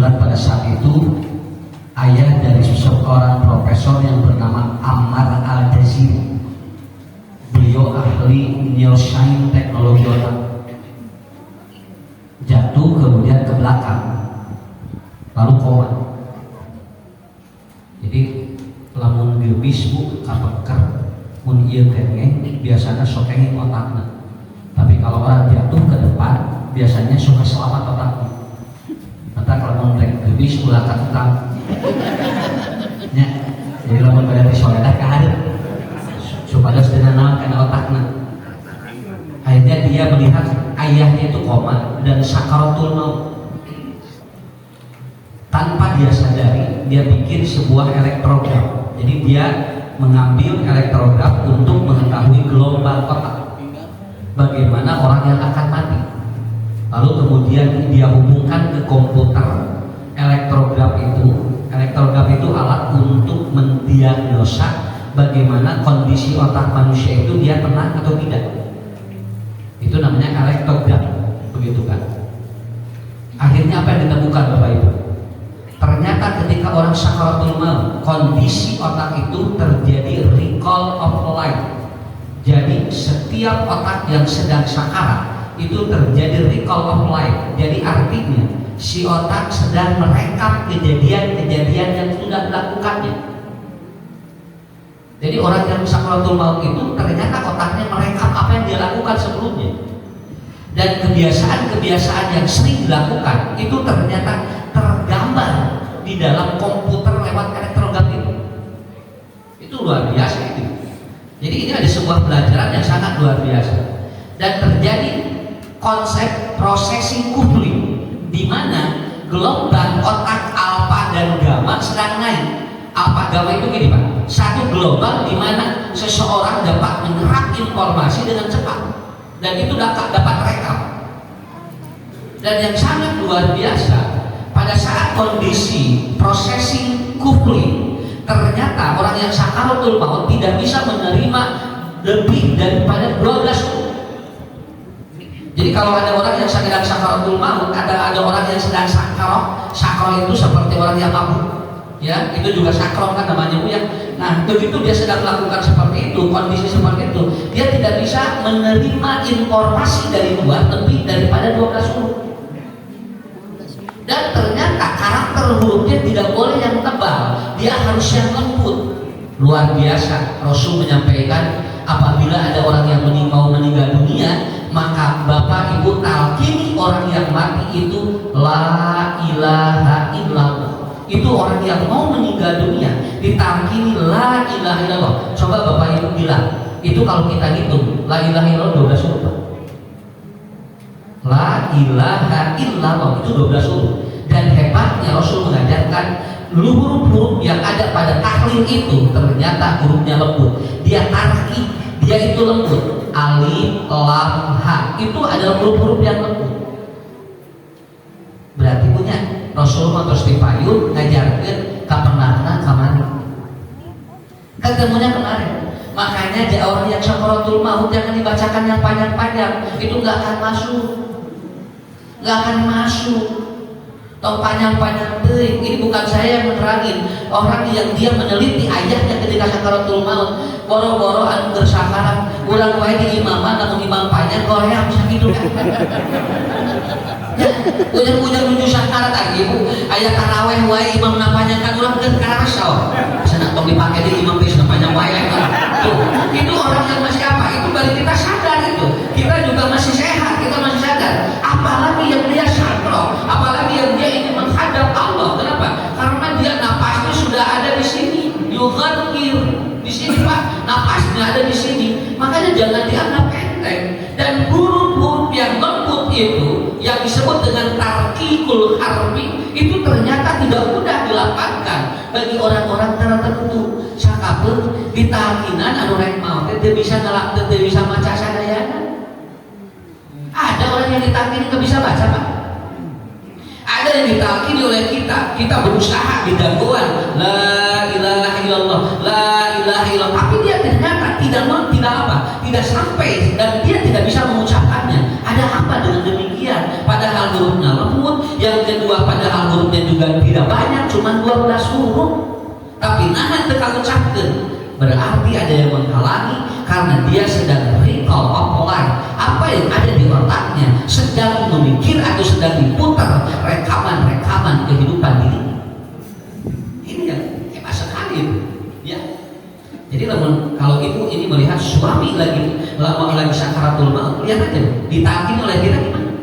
kebetulan pada saat itu ayah dari seorang profesor yang bernama Ammar Al-Jaziri. Beliau ahli neuroscience teknologi otak. Jatuh kemudian ke belakang, lalu koma. Jadi lamun geubis bu kapeker mun ieu kengeng biasanya sok kengeng otakna. Tapi kalau orang jatuh ke depan biasanya suka selamat otaknya. Mata kalau rek geubis ulah ka tukang. Nya, jadi lamun pada disoledah ka hareup. Supaya sedena naon kana otakna. Akhirnya dia melihat ayahnya itu koma dan sakaratul maut. Tanpa dia sadari, dia bikin sebuah elektrograf. Jadi dia mengambil elektrograf untuk mengetahui gelombang otak, bagaimana orang yang akan mati. Lalu kemudian dia hubungkan ke komputer. Elektrograf itu alat untuk mendiagnosa bagaimana kondisi otak manusia itu, dia tenang atau tidak. Itu namanya elektrograf, begitu kan? Akhirnya apa yang ditemukan Bapak Ibu? Ternyata ketika orang sakaratul maut, kondisi otak itu terjadi recall of life. Jadi setiap otak yang sedang sakarat itu terjadi recall of life. Jadi artinya si otak sedang merekap kejadian-kejadian yang sudah dilakukannya. Jadi orang yang sakaratul maut itu ternyata otaknya merekap apa yang dia lakukan sebelumnya. Dan kebiasaan-kebiasaan yang sering dilakukan itu ternyata tergambar di dalam komputer lewat elektrograf itu. Itu luar biasa itu. Jadi ini ada sebuah pelajaran yang sangat luar biasa. Dan terjadi konsep processing coupling, di mana gelombang otak alfa dan gamma sedang naik. Alfa gamma itu gini Pak, satu gelombang di mana seseorang dapat menyerap informasi dengan cepat dan itu dapat rekam. Dan yang sangat luar biasa, pada saat kondisi processing coupling, ternyata orang yang sakaratul maut tidak bisa menerima lebih daripada 12 huruf. Jadi kalau ada orang yang sedang sakaratul maut, ada orang yang sedang sakro itu seperti orang yang mabuk. Ya, itu juga sakron kan namanya Bu ya. Nah, begitu dia sedang melakukan seperti itu, kondisi seperti itu, dia tidak bisa menerima informasi dari luar lebih daripada 12 huruf. Dan ternyata karakter hurufnya tidak boleh yang tebal, dia harus yang lembut. Luar biasa. Rasul menyampaikan apabila ada orang yang mau meninggal dunia, maka Bapak Ibu talqini orang yang mati itu la ilaha illallah. Itu orang yang mau meninggal dunia ditalqini la ilaha illallah. Coba Bapak Ibu bilang, itu kalau kita hitung la ilaha illallah 12 huruf. La ilaha illallah itu 12 huruf. Dan hebatnya Rasul mengajarkan huruf-huruf yang ada pada tahlil itu ternyata hurufnya lembut. Dia tarki, dia itu lembut. Alif, lam, ha itu adalah huruf-huruf yang lembut. Berarti punya Rasul terus dipayun ngajarkan kapenarna kamari. Ketemunya kemarin. Makanya dia orang yang sakaratul maut jangan dibacakan yang panjang-panjang, itu nggak akan masuk. Nggak akan masuk. Tong panjang-panjang teuing. Ini bukan saya yang menerangin. Orang yang dia meneliti ayahnya ketika sakaratul maut, boro-boro anu bersakarat, urang wae di imaman namun imam panjang korea bisa gitu kan. Ya, ujar-ujar menuju sakarat lagi Bu. Aya taraweh wae imam napanya kan urang geus karasa. Sana tong dipake di imam geus panjang wae kan. Itu orang yang masih apa? Itu baru kita sadar itu. Kita juga masih sehat, kita masih sadar. Apalagi yang dia sakro, apalagi yang dia ingin menghadap Allah. Kenapa? Karena dia napasnya sudah ada di sini. Yughadhir di sini Pak, napasnya ada di sini. Makanya jangan dianggap enteng. Dan huruf-huruf yang lembut itu yang disebut dengan tarqiqul harfi itu ternyata tidak mudah dilapangkan bagi orang-orang tertentu. Sakapeun ditalkinan anu rek maot teh bisa ngelak, teh bisa maca sadayana. Ada orang yang ditalkin nggak bisa baca Pak. Ada yang ditalkin oleh kita berusaha di dakwaan la ilaha illallah, la ilaha illallah, tapi dia ternyata tidak sampai dan dia tidak bisa mengucapkannya. Ada apa dengan demikian? Padahal hurufnya lembut, yang kedua padahal hurufnya kemudian juga tidak banyak, cuma 12 huruf, tapi nahan teka ucapkan, berarti ada yang menghalangi karena dia sedang recall offline apa yang ada di otaknya, sedang memikir atau sedang diputar rekaman-rekaman kehidupan diri. Ini yang hebat sekali ya. Jadi kalau ibu ini melihat suami lagi sakaratul maut, lihat aja ditagih oleh dia gimana.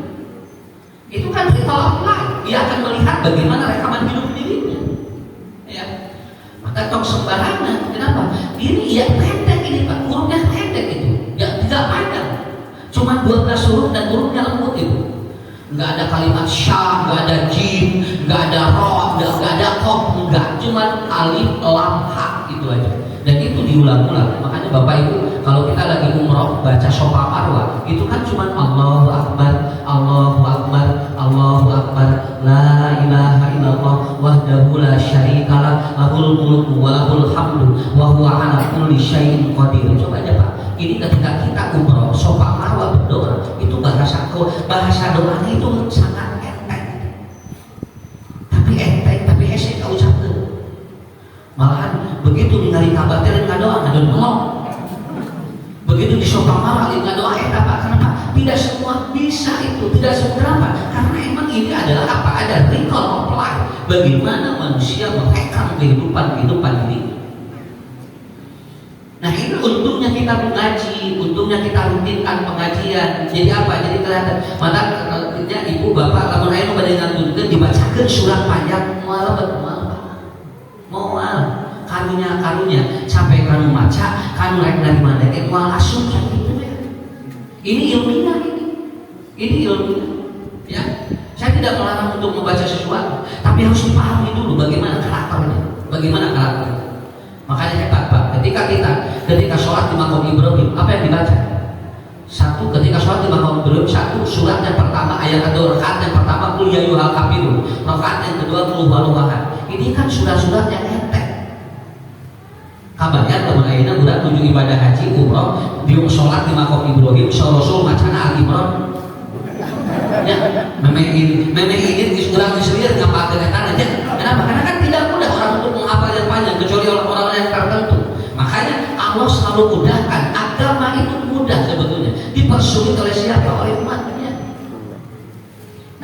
Itu kan recall offline, dia akan melihat bagaimana rekaman hidup dirinya ya. Maka tok sembarangan. Kenapa? Ini ya pendek ini Pak, hurufnya pendek itu, ya tidak panjang, cuma 12 huruf dan hurufnya lembut itu. Nggak ada kalimat syah, nggak ada jim, nggak ada roh, nggak ada kof, nggak, cuma alif, lam, ha itu aja. Dan itu diulang-ulang. Makanya Bapak Ibu, kalau kita lagi umroh baca Sofa Marwah, itu kan cuma Allahu Akbar, Allahu Akbar, Allahu Akbar, la ilaha illallah wahdahu la syarikalah, lahul mulku wa lahul hamdu wa huwa ala kulli syai'in qadir. Coba aja Pak, ini ketika kita umroh Sofa Marwah berdoa, itu bahasa doanya itu sangat enteng. Tapi hese kau ucapkan. Malahan begitu ningali kabar teh ngadoa melok. Begitu di Sofa Marwah ngadoa Pak, kenapa? Tidak semua bisa itu, tidak seberapa. Karena emang ini adalah apa? Ada recall offline. Bagaimana manusia merekam kehidupan ini. Nah ini untungnya kita mengaji, untungnya kita rutinkan pengajian. Jadi apa? Jadi kelihatan. Makanya ibu bapak lamun aya nu bade ngantunkeun dibacakeun surat panjang moal karunya sampai kanu maca kanu rek dari mana teh moal asup gitu ya. Ini ilmiah ini ilmiah ya. Saya tidak melarang untuk membaca sesuatu, tapi harus dipahami dulu bagaimana karakternya. Makanya hebat Pak, ketika sholat di Maqam Ibrahim, apa yang dibaca? Satu, ketika sholat di Maqam Ibrahim, satu, surat yang pertama, ayat kedua, rakaat yang pertama, qul ya ayyuhal kafirun, rakaat yang kedua, qul huwallahu ahad. Ini kan surat-surat yang enteng. Kabarnya teman ayeuna budak tujuh ibadah haji umroh di sholat di Maqam Ibrahim, Rasul macana Al-Imran. Ya, memang ini kurang diselihat ngapain aja. Kenapa? Karena kan tidak mudah orang untuk menghafal yang panjang kecuali orang-orang yang tertentu. Makanya Allah selalu mudahkan. Agama itu mudah sebetulnya, dipersulit oleh siapa? Oleh umatnya.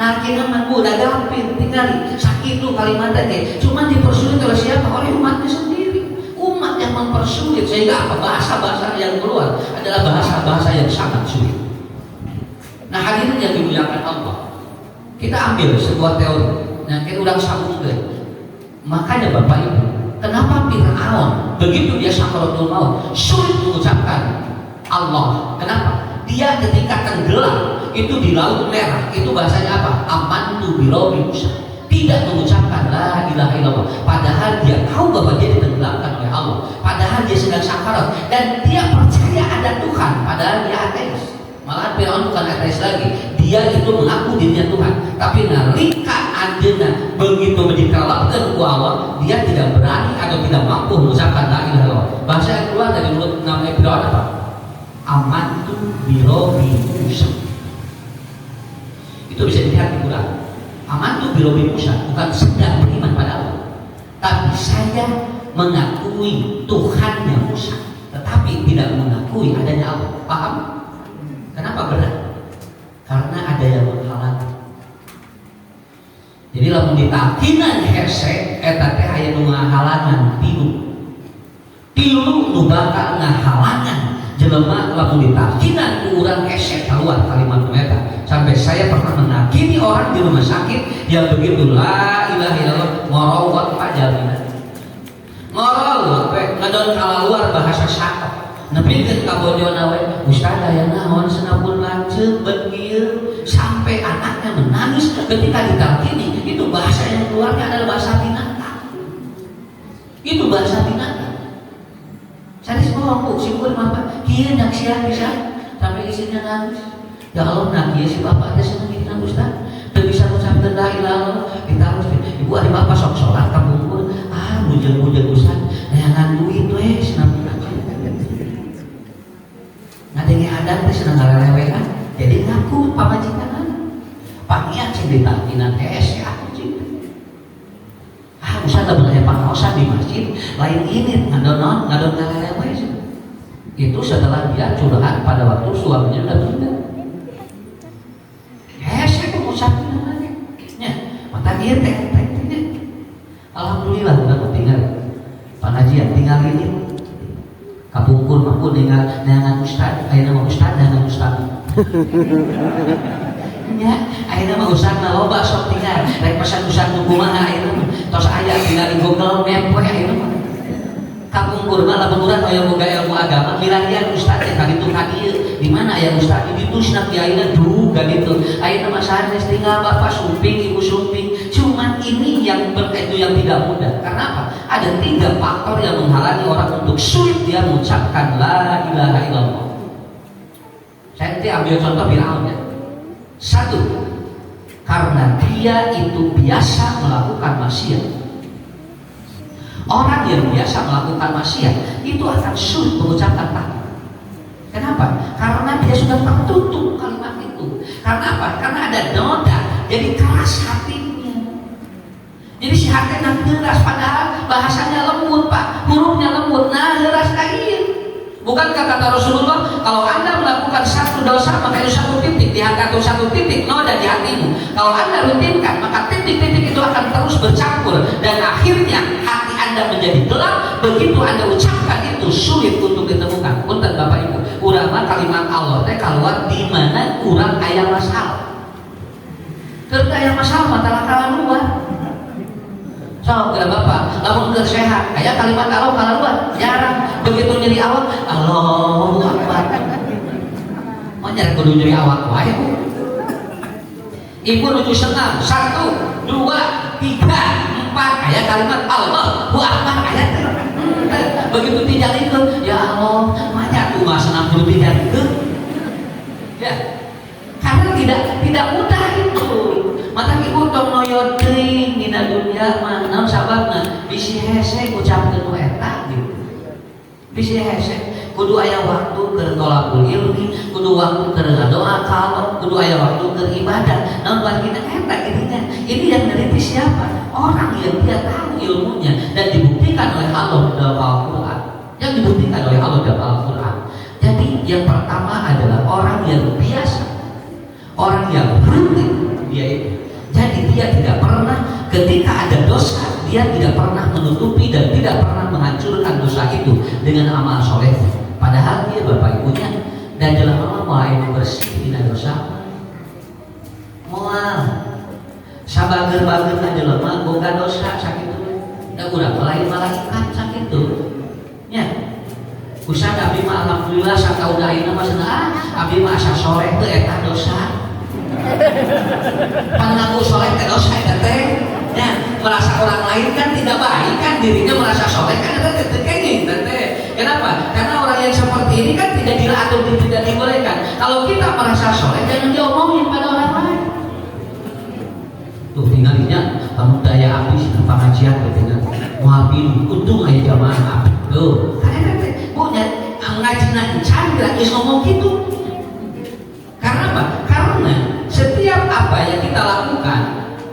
Nah kita udah gampang tinggal sakit itu kalimatnya, cuma dipersulit oleh siapa? Oleh umatnya sendiri. Umat yang mempersulit sehingga apa? Bahasa-bahasa yang keluar adalah bahasa-bahasa yang sangat sulit. Nah hadirin yang dimuliakan Allah, kita ambil sebuah teori yang kita udah sambungkan. Makanya Bapak Ibu, kenapa Fir'aun begitu dia sakaratul maut sulit mengucapkan Allah? Kenapa? Dia ketika tenggelam itu di laut merah, itu bahasanya apa? Amantu birabbi Musa. Tidak mengucapkan la ilaha illallah, padahal dia tahu bahwa dia ditenggelamkan oleh Allah, padahal dia sedang sakarat dan dia percaya ada Tuhan, padahal dia ateis. Malah Fir'aun bukan ateis lagi, dia itu mengaku dirinya Tuhan, tapi nalika adena begitu dikalapkan ku Allah, dia tidak berani atau tidak mampu mengucapkan la ilaha illallah. Bahasa yang keluar dari mulut namanya Fir'aun apa? Amantu birabbi Musa. Itu bisa dilihat di Quran. Amantu birabbi Musa bukan sedang beriman pada Allah, tapi saya mengakui Tuhannya Musa, tetapi tidak mengakui adanya Allah. Paham? Kenapa berat? Karena ada yang menghalangi. Jadi lamun ditakinan hese eta teh aya nu ngahalangan tilu nu bakal ngahalangan jelema lamun ditakinan ku urang hese keluar kalimat eta. Sampai saya pernah menakini orang di rumah sakit yang begitu la ilaha illallah ngorowot pajalina. Ngorowot ngadon kaluar bahasa sakit. Nepikeun ka bojona we, Ustaz aya naon senapun lanceuk begieu sampai anaknya menangis ketika ditalkini. Itu bahasa yang keluarnya adalah bahasa binatang. Itu bahasa binatang. Cari semua orang si bukan apa? Kieu nyak sia bisa sampai istrinya nangis. Ya Allah nak kieu si bapak teh seneng dina Ustaz. Teu bisa ngucapkeun la ilaha illallah. Ditaruh ibu ari bapak sok salat ka bungkur. Bujeng-bujeng Ustaz. Neangan duit we senapun ngadenge adat teh senang ngalelewean, jadi ngaku pamajikan paniat cing ditalkinan es ya aku cing usah lamun aya pangaosan di masjid lain ini ngadon ngalelewe itu setelah dia curhat pada waktu suaminya udah meninggal. Saya pengucapin namanya ya mata dia teh alhamdulillah udah tinggal pengajian tinggal ini kapungkur mampu dengan ustad ayeuna mah ustad dengan ustad ya ayeuna mah ustad mah loba sok tinggal rek pesan ustad nu kumaha ayeuna tos aya tinggal di Google Map we ayeuna mah kapungkur mah lamun urang aya boga ilmu agama milarian ustad teh kaditu ka dieu di mana aya ustad di ditusna ki ayeuna duh kaditu ayeuna mah sanes tinggal bapak sumping ibu sumping. Cuman ini yang itu yang tidak mudah. Karena apa? Ada 3 faktor yang menghalangi orang untuk sulit dia mengucapkan la ilaha illallah. Saya nanti ambil contoh Firaun ya. 1, karena dia itu biasa melakukan maksiat. Orang yang biasa melakukan maksiat itu akan sulit mengucapkan takbir. Kenapa? Karena dia sudah tertutup kalimat itu. Karena apa? Karena ada noda. Jadi keras hatinya. Jadi si hati nak deras padahal bahasanya lembut pak, hurufnya lembut, nah deras kain. Bukan kata Rasulullah, kalau anda melakukan satu dosa maka itu 1 titik di hati atau 1 titik noda di hatimu. Kalau anda rutinkan maka titik-titik itu akan terus bercampur dan akhirnya hati anda menjadi gelap. Begitu anda ucapkan itu sulit untuk ditemukan. Punten bapak ibu, urang kalimat Allah teh keluar di mana urang aya masalah. Keur aya masalah mata kalah luar. So, kira bapak, lamun keur sehat, aya kalimat Allah kaluar, jarang. Begitu nyeri awak, Allahu Akbar. Oh nyari kudu nyeri awak wae. Ibu nuju senam, 1, 2, 3, 4, aya kalimat Allahu Akbar, aya teh. Begitu dijalikeun, ya Allah, manya tuh mah senam kudu dijalikeun. Ya. Karena tidak mudah itu. Mata ibu tong noyo teuing dina dunya mah naon sababna bisi hese ucapkeun nu eta gitu. Bisi hese kudu aya waktu keur tholaqul ilmi, kudu waktu keur ngadoa ka Allah, kudu aya waktu keur ibadah. Naon bagina eta gininya. Ini yang meneliti siapa? Orang yang dia tahu ilmunya dan dibuktikan oleh Allah dalam Al-Qur'an. Yang dibuktikan oleh Allah dalam Al-Qur'an. Jadi yang pertama adalah orang yang biasa, orang yang rutin dia itu. Jadi dia tidak pernah ketika ada dosa dia tidak pernah menutupi dan tidak pernah menghancurkan dosa itu dengan amal soleh. Padahal dia bapak ibunya dan jelema mulai bersih dina dosa. Moal sabager-bager ka jelema boga dosa sakitu. Da urang lain malaikat sakitu. Nya. Usah abdi mah alhamdulillah sakauna ayeuna mah cenah abdi mah asa soleh teu eta dosa. Pangaku soleh teh dosa eta teh. Ya, merasa orang lain kan tidak baik kan dirinya merasa soleh kan eta teh kenging teh. Kenapa? Karena orang yang seperti ini kan tidak dilatih atau tidak dibolehkan. Kalau kita merasa soleh jangan diomongin pada orang lain. Tuh tinggalinya kamu daya habis pengajian dengan muhabin untung aya jamaah. Tuh, karena teh punya ngajina encan geus ngomong gitu. Karena apa? Karena setiap apa yang kita lakukan,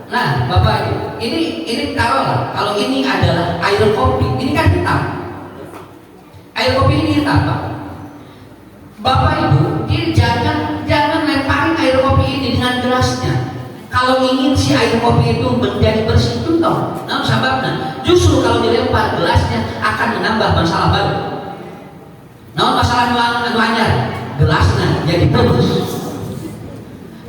nah bapak ini taruhlah kalau ini adalah air kopi, ini kan hitam. Air kopi ini hitam pak. Bapak ibu, ini jangan lemparin air kopi ini dengan gelasnya. Kalau ingin si air kopi itu menjadi bersih itu toh, nah sebabnya justru kalau dilempar gelasnya akan menambah masalah baru. Nah masalah anu anyar, gelasnya jadi bagus.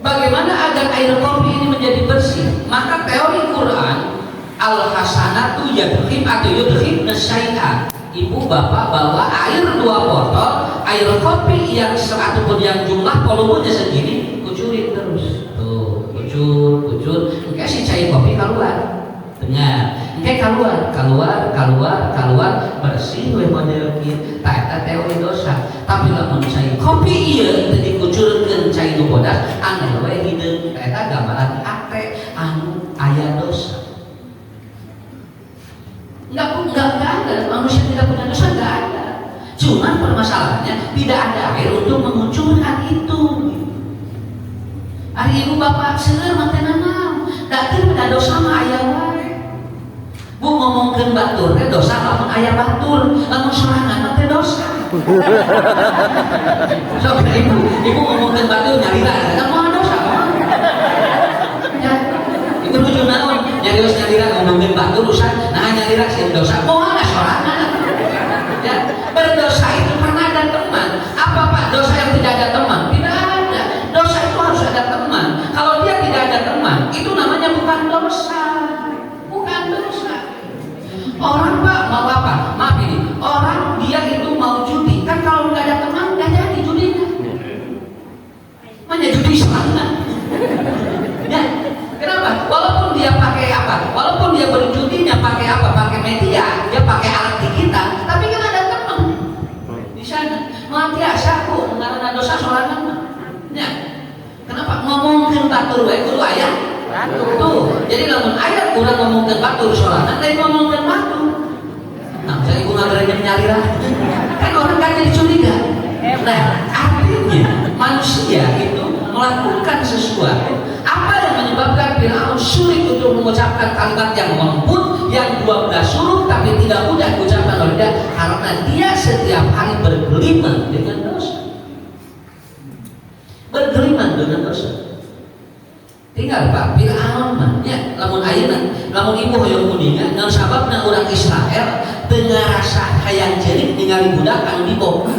Bagaimana agar air kopi ini menjadi bersih? Maka teori Quran al-hasanatu yadkhib atau yudkhib nasyai'ah. Ibu bapak bawa air 2 botol air kopi yang ataupun yang jumlah volumenya segini, kucurin terus. Tuh, kucur. Engke si cair kopi keluar. Dengar. Engke keluar bersih we model kieu. Tah eta teori dosa. Tapi lamun cair kopi ieu teu dikucurkeun cair nu bodas, angel we hideung. Eta gambaran ate anu aya dosa. Enggak ada, manusia tidak punya dosa, enggak ada. Cuma permasalahannya tidak ada air untuk mengucurkan itu. Hari ibu bapak seueur mah teh naon? Da teu ada dosa mah aya wae. Bu ngomongkeun batur teh dosa lamun aya batur, lamun sorangan teh dosa. Sok ibu ngomongkeun batur nyarira, kan moal dosa. Ya. Itu lucu naon, nyarios nyarira ngomongkeun batur usah, nah nyarira sih dosa, moal sorangan. Ya, berdosa itu karena ada teman. Apa Pak dosa yang tidak ada teman? Tidak ada. Dosa itu harus ada teman. Kalau dia tidak ada teman, itu namanya bukan dosa. Bukan dosa. Orang Pak mau apa? Maaf ini, orang dia itu mau judi. Kan kalau nggak ada teman nggak jadi judinya. Mana judi sana? Ya, kenapa? Walaupun dia pakai apa? Walaupun dia berjudinya pakai apa? Pakai media, dia pakai alat digital, tapi kan ada teman di sana. Matiasa aku karena dosa sorangan. Ya, kenapa? Ngomongin batur wae kudu aya. Tuh, jadi lamun aya urang ngomongkeun batur sorangan, lain ngomongkeun batur. Nah, saya ibu ngabarnya nyarira. Kan orang kan jadi curiga. Nah, artinya manusia itu melakukan sesuatu apa yang menyebabkan Fir'aun sulit untuk mengucapkan kalimat yang lembut, yang 12 huruf tapi tidak mudah diucapkan oleh dia karena dia setiap hari bergelimang dengan dosa. Bergelimang dengan dosa. Tinggal Pak Fir'aun mah nya lamun ayeuna lamun ibu hoyong kuningan naon sababna urang Israel teu ngarasa hayang jeurik ningali budak anu dibom.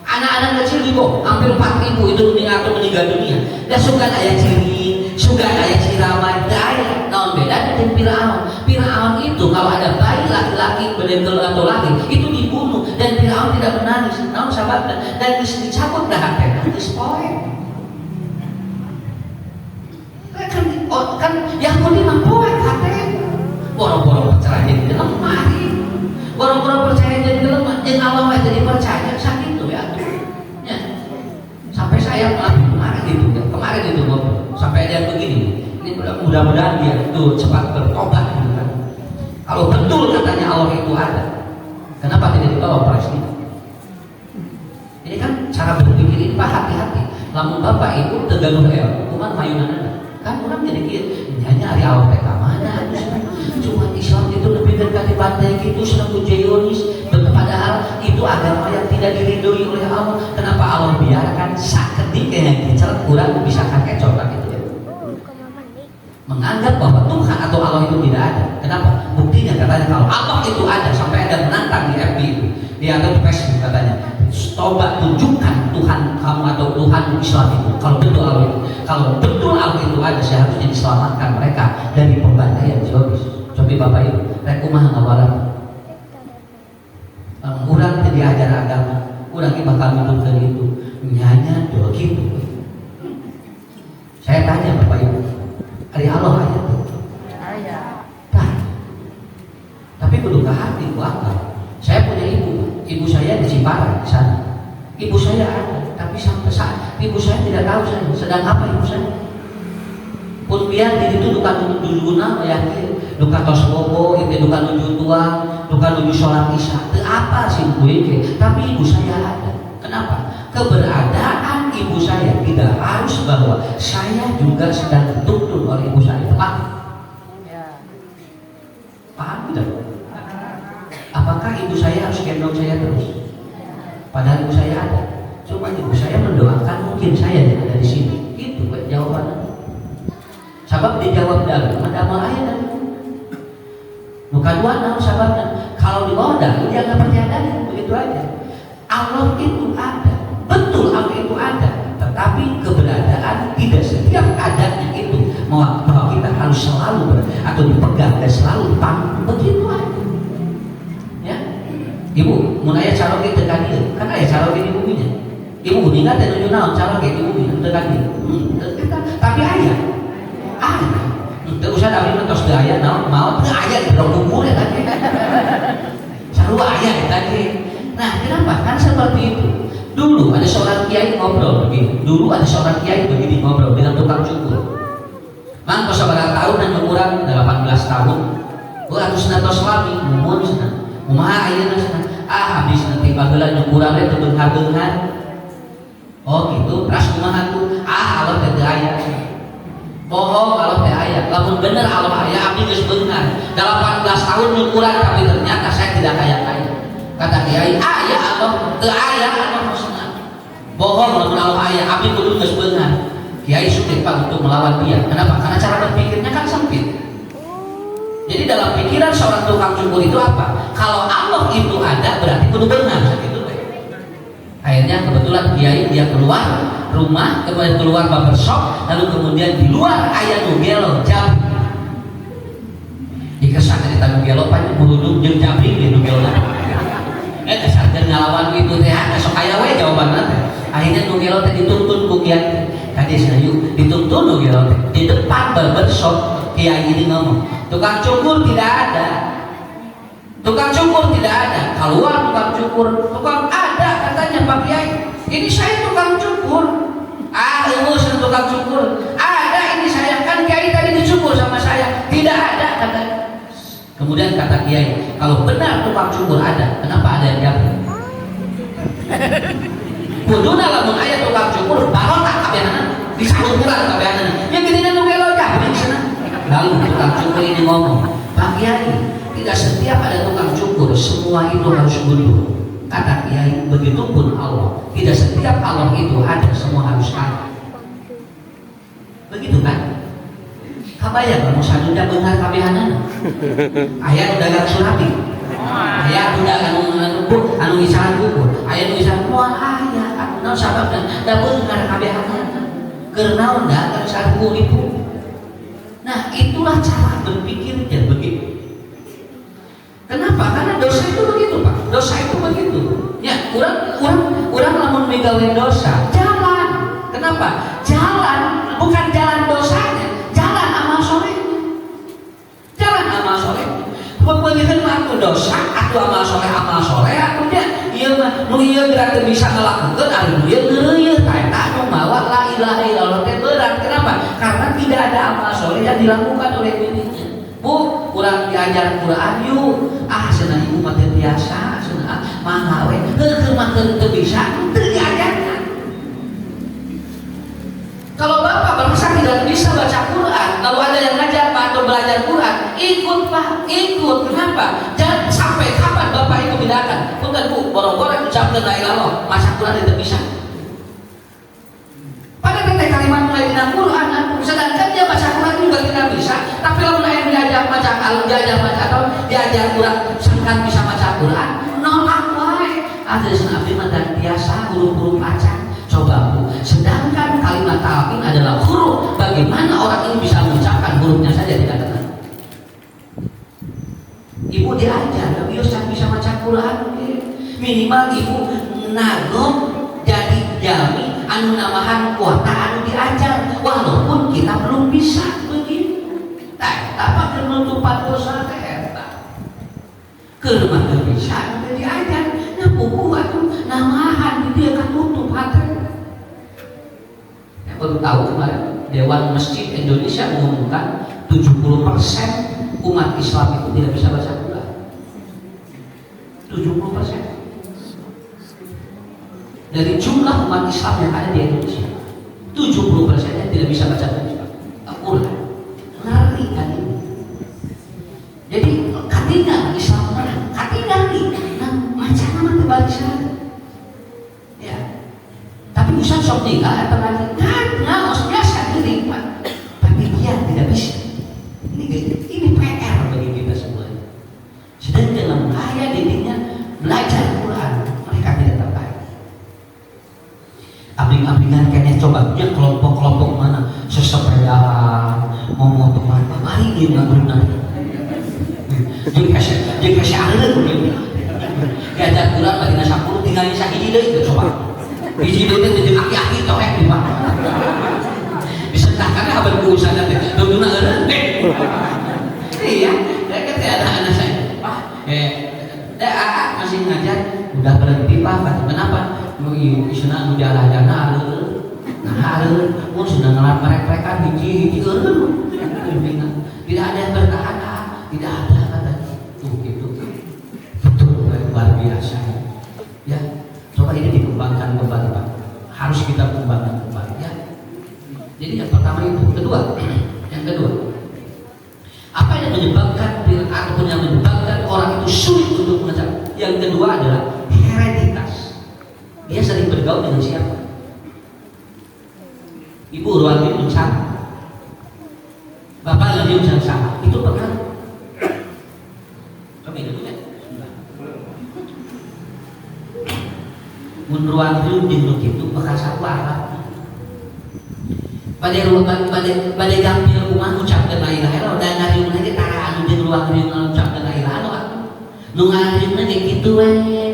Anak-anak kecil dibom hampir 4.000 itu meninggal dunia. Da sugan aya ciri, sugan aya cirama, da aya naon beda dengan Fir'aun. Fir'aun itu kalau ada bayi laki-laki bedentel atau laki itu dibunuh dan Fir'aun tidak menangis. Naon sababna? Dan geus dicabut dah hapena geus poe. Kan Yahudi mah poek hati boro-boro percaya jadi lemah boro-boro percaya jadi lemah jeung Allah mah jadi percaya sakitu ya sampai saya kemarin itu sampai ada begini ini mudah-mudahan dia tuh cepat bertobat gitu kan. Kalau betul katanya Allah itu ada, kenapa tidak dibawa Palestina? Ini kan cara berpikir ini Pak, hati-hati lamun Bapak itu tegaluh kuman mayunana kan orang jadi gitu nyari awal mereka mana cuma Islam itu lebih dekat di pantai gitu sedang Jayonis padahal itu agama yang tidak diridhoi oleh Allah. Kenapa Allah biarkan sakedik yang dicelat kurang bisa kakek coba gitu ya menganggap bahwa Tuhan atau Allah itu tidak ada. Kenapa? Buktinya katanya kalau Allah itu ada sampai ada menantang di FB itu dia ada Facebook katanya coba tunjukkan Tuhan kamu atau Tuhan Islam itu kalau betul Allah itu. Kalau betul Allah itu ada seharusnya diselamatkan mereka dari pembantaian Zionis. Coba Bapak Ibu, rek kumaha ngawalan. Urang teh diajar agama, urang ge bakal nuturkeun itu. Nyanya dua gitu. Saya tanya Bapak Ibu, ari Allah aya teh? Aya. Tapi kudu ka hati ku akal. Saya punya ibu saya di Ciparai di sana. Ibu saya ada, tapi sampai saat ibu saya tidak tahu saya sedang apa ibu saya. Pun biar diri itu duka nuju nama ya, duka tos bobo, itu duka nuju tuang, duka nuju sholat isya. Itu apa sih gue? Tapi ibu saya ada. Kenapa? Keberadaan ibu saya tidak harus bahwa saya juga sedang dituntun oleh ibu saya. Paham? Paham tidak? Apakah ibu saya harus gendong saya terus? Padahal ibu saya ada. Cuma ibu saya mendoakan mungkin saya yang ada di sini. Itu jawabannya. Sabab dijawab dalam ada amal ayat. Bukan dua sababnya. Kalau di bawah dalam dia nggak percaya dalil begitu aja. Allah itu ada, betul Allah itu ada. Tetapi keberadaan tidak setiap adanya itu bahwa kita harus selalu atau dipegang dan selalu dipangku begitu aja. Ya, ibu, mun aya caroge teu ka dieu, kan aya caroge di buminya. Ibu kuningan teh nuju naon caroge di bumi teu ka dieu. Tapi aya. Teu usah abdi mah tos teu aya naon maot teu aya di rong kubur eta ge. Sarua aya eta ge. Nah, kenapa? Kan seperti itu. Dulu ada seorang kiai ngobrol begini. Dulu ada seorang kiai begini ngobrol dengan tukang cukur. Mang kos sabaraha tahun dan kurang 18 tahun. Harus natos lami, mumun cenah. Kumaha ayeuna cenah? Habis nanti bageula nyukuran teh teu beunghar-beunghar. Oh gitu, ras kumaha tuh? Allah teh teu aya. bohong kalau teh aya. Lamun bener Allah aya abdi geus beungan 18 tahun nyukuran tapi ternyata saya tidak kaya-kaya. Kata kiai aya Allah teu aya Allah maksudna. Bohong lamun Allah aya abdi kudu geus beungan. Kiai sulit Pak untuk melawan dia. Kenapa? Karena cara berpikirnya kan sempit. Jadi dalam pikiran seorang tukang cukur itu apa? Kalau Allah itu ada berarti kudu beungan gitu. Akhirnya kebetulan kiai dia keluar rumah, kemudian keluar barbershop, lalu kemudian di luar aya nu gelo jam. Dikesan dari tanu gelo pan muludung jeung jabring di nu gelo. Kesan ngalawan itu teh sok aya we jawabanna teh. Akhirnya nu gelo teh dituntun ku kiai. Kade sayu dituntun nu gelo teh di depan barbershop. Kiai ini ngomong, tukang cukur tidak ada. Tukang cukur tidak ada. Keluar tukang cukur, tukang ada katanya Pak Kiai. Ini saya tukang cukur. Ilmu tukang cukur. Ada ini saya kan Kiai tadi dicukur sama saya. Tidak ada katanya. Kemudian kata Kiai, kalau benar tukang cukur ada, kenapa ada yang jawab? Kuduna lamun aya tukang cukur, barokah kabehana. Disaluran kabehana. Yang gini nu gelo jabring sana. Lalu tukang cukur ini ngomong, Pak Kiai, tidak setiap ada tukang cukur semua itu harus gundul. Kata Kiai, begitupun Allah, tidak setiap Allah itu ada semua harus ada. Begitu kan? Kabayang kamu saduda beungar kabehanana. Aya nu dagang surabi. Aya nu dagang anu isahan kukur. Aya nu isahan moal aya anu naon sababna da beungar kabehanana. Keur naon dagang 10.000. Nah itulah cara berpikirnya begitu. Kenapa? Karena dosa itu begitu Pak. Dosa itu begitu. Ya, orang lamun migawe dosa, jalan. Kenapa? Jalan bukan jalan dosanya, jalan amal solehnya. Jalan amal solehnya. Pemilihan aku dosa, aku amal soleh, aku dia, iya mah, nu iya berarti bisa ngelakukan, anu iya ngeuyeut, eta nu mawa la ilaha illallah teh berat. Kenapa? Karena tidak ada amal soleh yang dilakukan oleh dirinya. Bu, kurang diajar Quran yuk. Cenah ibu mah teu biasa, cenah mah we. Heuh mah teu bisa, teu diajarkan. Kalau Bapak bangsa tidak bisa baca Quran, lalu ada yang ngajar Pak atau belajar Quran, ikut Pak, ikut. Kenapa? Jangan sampai kapan Bapak itu bedakan. Bukan Bu, boro-boro ucapkeun la ilaha illallah, maca Quran teu bisa. Pada teh kalimat mulai dina Quran, sedangkan dia baca Quran juga tidak bisa. Tapi lamun aya diajar baca atau diajar Quran, sangkan bisa baca Quran, nolak wae. Adresna abdi mah dan biasa huruf-huruf acan. Coba Bu, sedangkan kalimat talqin adalah huruf. Bagaimana orang ini bisa mengucapkan hurufnya saja tidak tenang? Ibu diajar, tapi Ustaz bisa baca Quran. Minimal ibu nagom jadi jami anu namahan kuota anu diajar, walaupun kita belum bisa begitu. Tapi penutupan dosa teh eta. Keur mah teu bisa teu diajar, nya buku atuh namahan di dia katutup hate. Baru tahu kemarin Dewan Masjid Indonesia mengumumkan 70% umat Islam itu tidak bisa baca Quran. 70% dari jumlah umat Islam yang ada di Indonesia, 70% tidak bisa baca Quran. Ngeri kan ini. Jadi katingan Islam menang, katingan nih, macam mana terbalik sana. Ya, tapi Ustaz sok nikah atau lagi maksudnya sendiri Pak, tapi dia tidak bisa. Ini PR bagi kita semua. Sedang dalam ayat didiknya belajar Quran, mereka tidak tertarik. Abing-abingan kayaknya coba dia kelompok-kelompok mana sesepedaan, mau motor apa, mari dia nggak dia kasih alir begini. Diajar Quran bagi nasa 10 tinggalnya sahiji deh, coba. Hiji deh itu aki-aki coek di mana? Karena abang berusaha nanti, duduknya eureun deh. Iya, saya ada anak saya, Pak, masih ngajar, udah berhenti Pak, kenapa? Isna udah lajana aleur, mau sudah ngelar mereka hiji eureun. Tidak ada yang bertahan, tidak ada kata. Tuh gitu, betul luar biasa. Ya, coba ini dikembangkan kembali Pak. Harus kita kembangkan kembali ya. Jadi yang pertama itu, kedua kedua, apa yang menyebabkan ataupun yang menyebabkan orang itu sulit untuk mengejar? Yang kedua adalah hereditas. Dia sering bergaul dengan siapa? Ibu ruang minum sama, bapak minum sama, itu pernah? Kami dulu ya. Mun ruang minum itu bekas apa arah? Pada gampil rumah ucapkan la ilaha illallah dan ngariung lagi tara anu di ruang minum ucapkan la ilaha illallah. Nu ngariung lagi gitu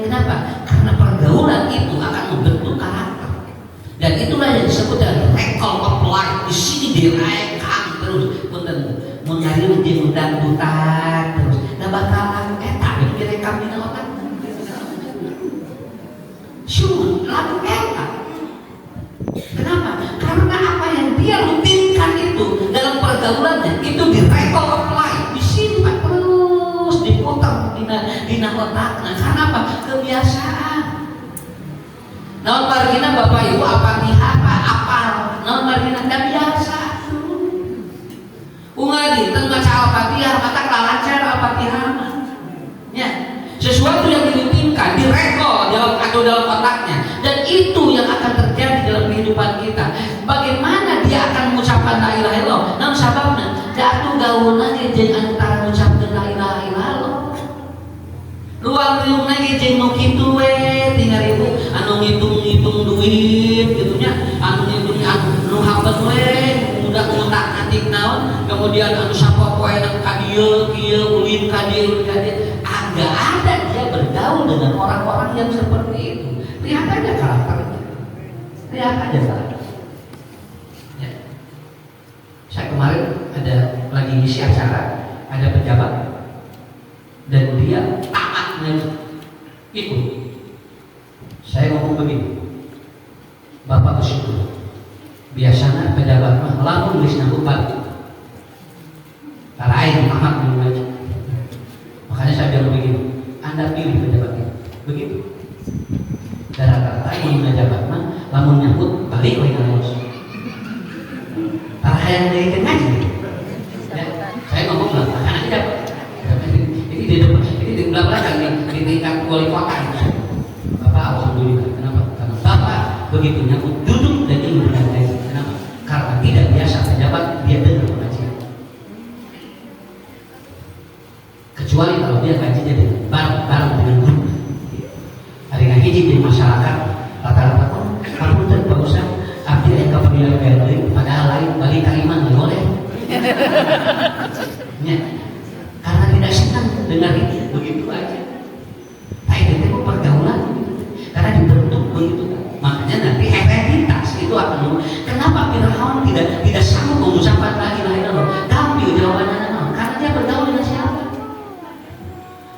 kenapa? Karena pergaulan itu akan membentuk karakter. Dan itulah yang disebut dengan recall of life. Di sini direkam terus, punten mun ngariung jeung dangdutan terus. Nah bakalan eta itu direkam dina otak. Syukur lagu eta. Kenapa? Karena apa yang dia rutinkan itu dalam pergaulannya itu direkol apply, disimpan terus diputar dina otaknya. Karena apa? Kebiasaan. Naon margina bapak ibu apa naon margina dah biasa. Ungadi teu maca Al-Fatihah maka lancar Al-Fatihah. Ya, sesuatu yang dirutinkan direkol dalam otaknya, dan itu yang akan terjadi dalam kehidupan kita. Bagaimana dia akan mengucapkan la ilaha illallah? Namun sababna datu gaulna jeung antara mengucapkan la ilaha illallah. Ruang riung lagi jeung nu kitu we tinggal ibu anu ngitung-ngitung duit gitu nya, anu ngitung anu hampet we udah ngutak nanti naon, kemudian anu sapopoe nang ka dieu kieu ulin ka dieu agak ada dia bergaul dengan orang-orang yang seperti itu. Lihat aja karakternya. Lihat aja karakternya. Ya. Saya kemarin ada lagi ngisi acara, ada pejabat dan dia tamatnya ikut. Saya ngomong begini, Bapak bersyukur. Biasanya pejabat mah langsung nulis nama balik. Karena aing tamat belum aja. Makanya saya bilang begini, Anda pilih pejabat itu. Begitu. Dan rata-rata yang pejabat mah lamun nyambut balik lagi harus. Karena yang dari tengah ya, saya ngomong lah, karena tidak. Ini di depan, ini di belakang di tingkat wali kota. Bapak alhamdulillah. Kenapa? Karena Bapak begitu nyambut duduk dan ini berkata. Kenapa? Karena tidak biasa pejabat dia dengar pengajian. Kecuali kalau dia kajinya dengan bareng dengan guru. Hari ngaji di masyarakat rata-rata pun kamu tidak usah arti yang kepedulian gathering padahal lain balik kalimat nggak boleh. Ya, karena tidak senang dengar ini begitu aja. Nah itu pergaulan karena dibentuk begitu. Makanya nanti hereditas itu akan. Kenapa Firaun tidak sanggup mengucapkan la ilaha illallah? Gampil jawabannya karena dia bergaul dengan siapa?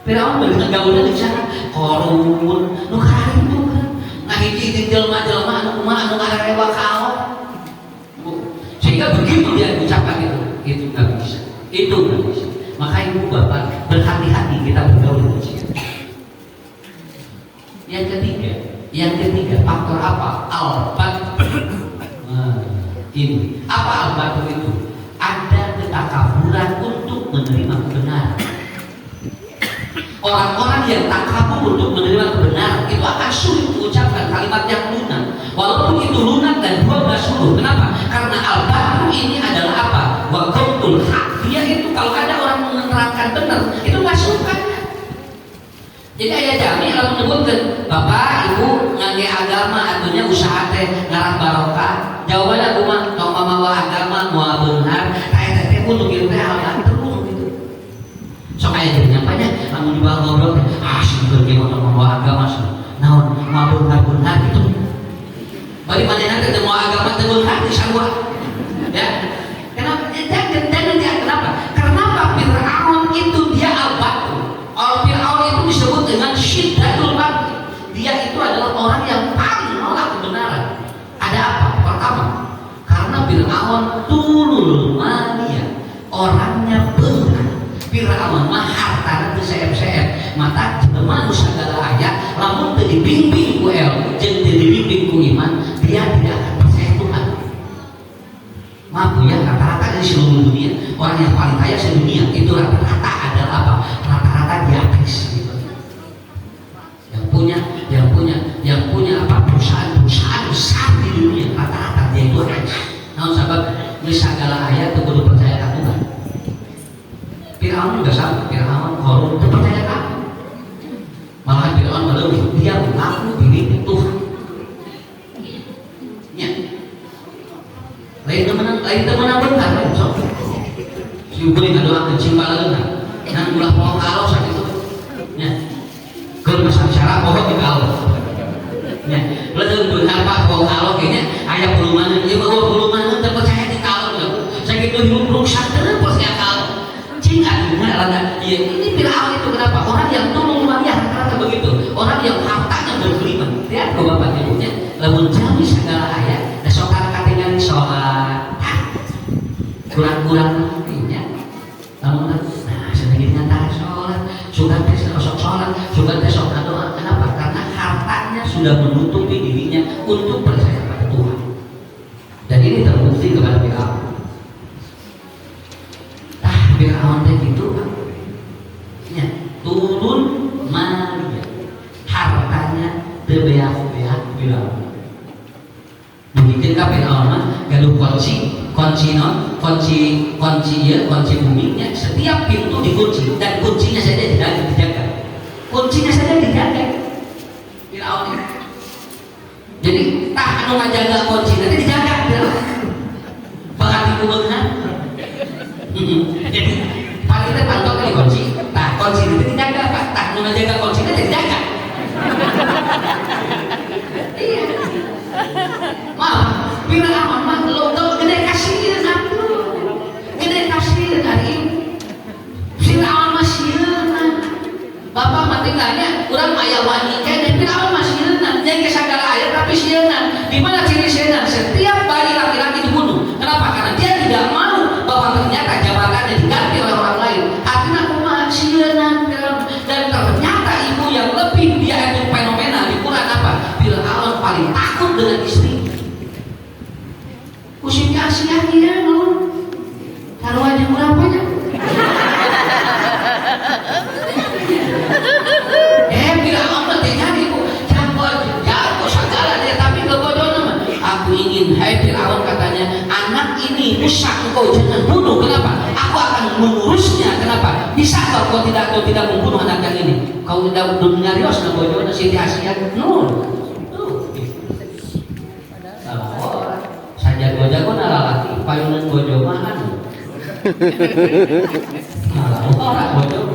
Firaun bergaul dengan siapa? Korun, nu kari itu kan, ngahiji jelma-jelma anu kumaha anu ngarewa kaon. Sehingga begitu dia ucapkan itu nggak bisa, itu nggak bisa. Maka ibu bapak berhati-hati kita bergaul dengan siapa. Yang ketiga faktor apa? Al-batu. Ini apa al-batu itu? Ada ketakaburan untuk menerima kebenaran. Orang-orang yang takabur untuk menerima kebenaran itu akan sulit mengucapkan kalimat yang lunak, walaupun itu lunak dan 12 huruf. Kenapa? Karena al-batu ini adalah apa? Wa qaulul haq. Dia itu kalau ada orang menerangkan benar, itu nggak suka. Jadi ayah jami kalau menyebutkan Bapak, Ibu ngangge agama artinya usaha teh ngarang barokah. Jawabannya kumaha? Tong mamawa agama moal beunghar, eta teh kudu kieu teh albat terus gitu. Sok aya jeung nyampanya lamun dibahas ngobrol teh seueur ge tong mamawa agama sih. Naon moal beunghar gitu. Bari manehna teh moal agama teh beunghar disangwa. Ya. Kenapa? Kenapa? Karena Firaun itu dia al-batu. Firaun itu disebut dengan syiddatul batu. Dia itu adalah orang yang paling menolak kebenaran. Ada apa? Pertama, karena Firaun tulul mania, orangnya benar. Firaun mah hartana teu seep-seep, mata teman segala aya, lamun teu dibimbing ku ilmu, jeung teu dibimbing ku iman, dia tidak akan percaya Tuhan. Mampu ya rata-rata di seluruh dunia kaya sedunia itu rata-rata adalah apa? Rata-rata diabetes gitu. Yang punya apa? Perusahaan besar di dunia rata-rata dia itu rich. Nah, sahabat, ini segala ayat itu kudu percaya aku kan? Firaun juga sama, Firaun korun itu percaya kamu. Malah Firaun melebih, dia mengaku diri Tuhan. Ya, lain teman benar, so. Si Ubuli ngadoakeun cimbala leuna, nang ulah poho kalau sakitu. Ya, keur masalah poho di kalau. Ya, leuteung beunghar Pak poho kalau kayaknya aya pulumaneun, ieu mah pulumaneun teu percaya di kalau. Sakitu hirup ruksak teu percaya kalau. Cing akhirnya rada, ya ini Firaun itu kenapa? Orang yang tulung lumayan rata-rata begitu, orang yang hartanya berkelimpahan. Lihat ke bapak ibunya, lamun jami segala ayat, da sok katingan sholat, kurang-kurang nantinya. Lamun nah sedikit ngantara sholat, sudah tes sok sholat, sudah tes sok doa. Kenapa? Karena hartanya sudah menutupi dirinya untuk percaya pada Tuhan. Dan ini terbukti kepada Firaun. Firaun teh gitu ya, turun malia hartanya bebeak-beak Firaun. Bikin ka Firaun mah gaduh kunci buminya, setiap pintu dikunci dan kuncinya saja dijaga. Kuncinya saja dijaga. Firaun. Jadi tah anu ngajaga kunci nanti dijaga Firaun. Bakal dikubeungan. Jadi paling kita pantau kali kunci, nah kunci itu dijaga Pak, tak mau jaga kunci itu dijaga. Iya. Maaf, Firaun mah lo gede kasihan aku, gede kasihan hari ini. Firaun masih bapak mati nanya, kurang maya wani kayaknya Firaun masih jadi segala ayat tapi sieuna. Di mana ciri sieuna? Setiap bayi laki-laki dibunuh. Kenapa? Karena dia tidak mau bahwa ternyata jabatannya diganti oleh orang lain. Artinya kumaha sieuna dan ternyata ibu yang lebih dia itu fenomena di Quran apa? Firaun paling takut dengan istri. Kusim kasih ya nun. Taruhannya berapanya? Firaun mah teh jadi jago segala dia tapi kebodohan mah. Aku ingin, hai Firaun katanya, anak ini rusak engkau jangan bunuh. Kenapa? Aku akan mengurusnya. Kenapa? Bisa kau tidak membunuh anak yang ini. Kau tidak ngarios na bodohna Siti Asia nun. Salah orang. Sajago-jago na lalaki payunan bodoh mah anu. Salah orang bodoh.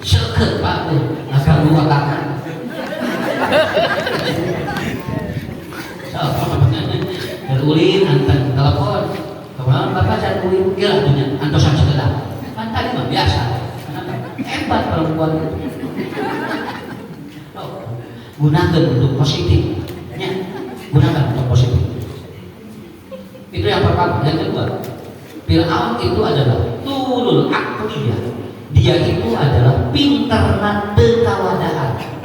Seukeut Pak teh, akan kotakan. Ulin anten telepon kemarin bapak saya ulin gila punya antosan sekedar kan tadi mah biasa hebat perempuan itu. Gunakan untuk positif ya, gunakan untuk positif. Itu yang pertama. Yang kedua, Firaun itu adalah tulul akliyah, dia itu adalah pinterna tekawadaan.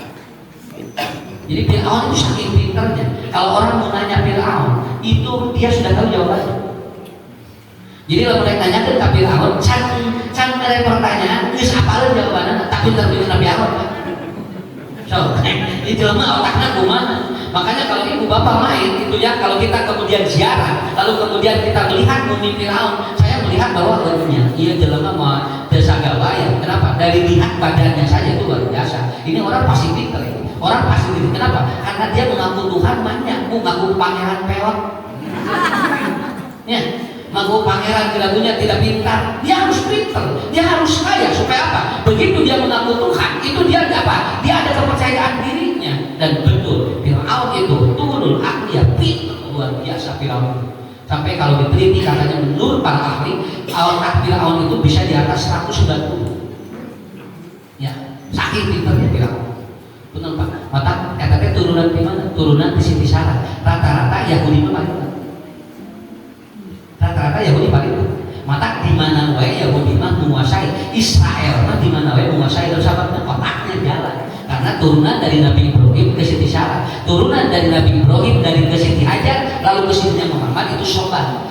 Jadi Firaun itu saking pinternya, kalau orang mau nanya Firaun, itu dia sudah tahu jawabannya. Jadi kalau mereka nanya ke Firaun, can mereka pertanyaan, geus apalin jawabannya, tapi terpilih Nabi Firaun. So, itu mah otaknya kumaha. Makanya kalau ibu bapak main itu ya, kalau kita kemudian ziarah, lalu kemudian kita melihat bumi Firaun, saya melihat bahwa iya jelema mah desa gawaya. Kenapa? Dari lihat badannya saja itu luar biasa. Ini orang pasti pinter. Orang pasti gitu. Kenapa? Karena dia mengaku Tuhan banyak, mengaku pangeran peot. Ya, mengaku pangeran lagunya tidak pintar. Dia harus pintar, dia harus kaya supaya apa? Begitu dia mengaku Tuhan, itu dia apa? Dia ada kepercayaan dirinya. Dan betul, Firaun itu tulul akliyah, pintar luar biasa Firaun. Sampai kalau diteliti katanya menurut para ahli, otak Firaun itu bisa di atas 190. Ya, saking pintarnya Firaun. Benar Pak. Maka katanya turunan di mana? Turunan di Siti Sarah. Rata-rata Yahudi paling. Rata-rata Yahudi paling. Maka di mana wae Yahudi mah menguasai, Israel mah di mana wae menguasai, dan sahabatnya otaknya jalan. Karena turunan dari Nabi Ibrahim ke Siti Sarah, turunan dari Nabi Ibrahim dari ke Siti Hajar, lalu ke Siti Muhammad itu sabar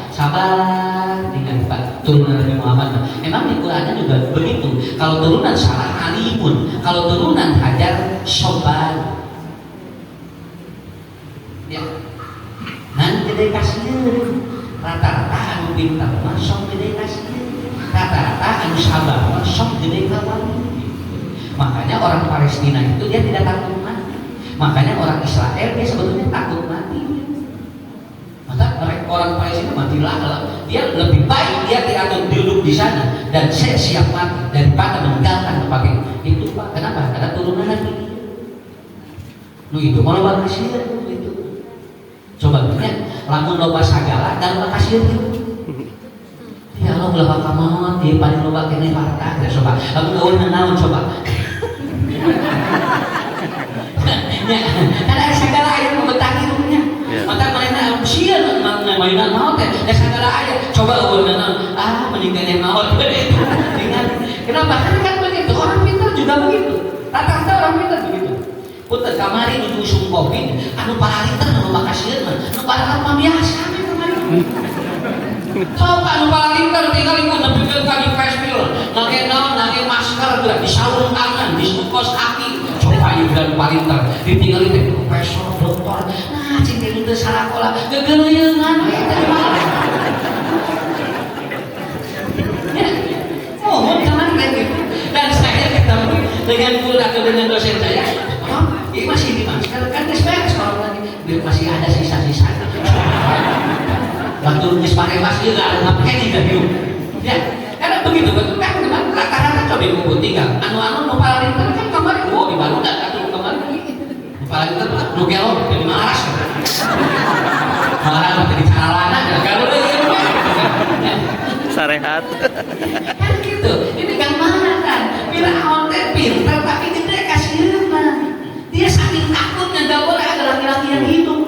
dengan Pak. turunan Nabi Muhammad. Emang di Qurannya juga begitu. Kalau turunan Salah alimun, kalau turunan Hajar soban. Ya. Nan gede kasieun. Rata-rata anu pintar mah sok gede kasieun. Rata-rata anu sabar mah sok gede kawan. Makanya orang Palestina itu dia tidak takut mati. Makanya orang Israel dia sebetulnya takut mati. Maka mereka orang Palestina matilah, dia lebih baik dia tidak duduk di sana dan saya siap mati daripada meninggalkan tempat itu. Pak, kenapa? Karena turunan lagi. Lu itu kalau bang kasir itu. Coba lihat, lamun loba sagala dan loba kasir itu. Ya Allah loba kamot, dia paling loba kene harta. Ya coba, lamun eueun naon coba. Ya, karena segala ayat membentang hidupnya. Maka mainan sieun mainan maut teh, segala ayat coba eueun meninggal yang maut. Kenapa? Karena kan begitu, orang pintar juga begitu. Rata-rata orang pintar begitu. Punten kamari nu usum Covid, anu paraliter anu makasieun mah, anu paraliter mah biasa kamari. Coba anu paraliter tinggal ikut nepikeun ka di festival, ngake naon, ngake masker, geura disaung tangan, disukos kaki. Coba ieu dan paraliter ditinggali teh profesor, doktor. Nah, cing teh teu salakola, gegeuleuyeungan we teh mah. Ya. Oh, kamari kayak gitu. Dan saya ketemu dengan guru atau dengan dosen saya. Ini masih di masker kan dispek sekarang lagi masih ada sisa-sisa. Waktu dispare masih nggak ada ngapain tidak hidup. Ya, karena begitu betul kan teman rata-rata coba ibu tinggal. Anu mau paraliter kan kemarin di baru dan atau kemarin paraliter nu gelo jadi malas. Malah jadi calana kalau sarehat. Kan gitu. Ini kan mana kan? Firaun teh pintar tapi gede kasieun mah. Dia saking takutnya gak boleh ada laki-laki yang hidup.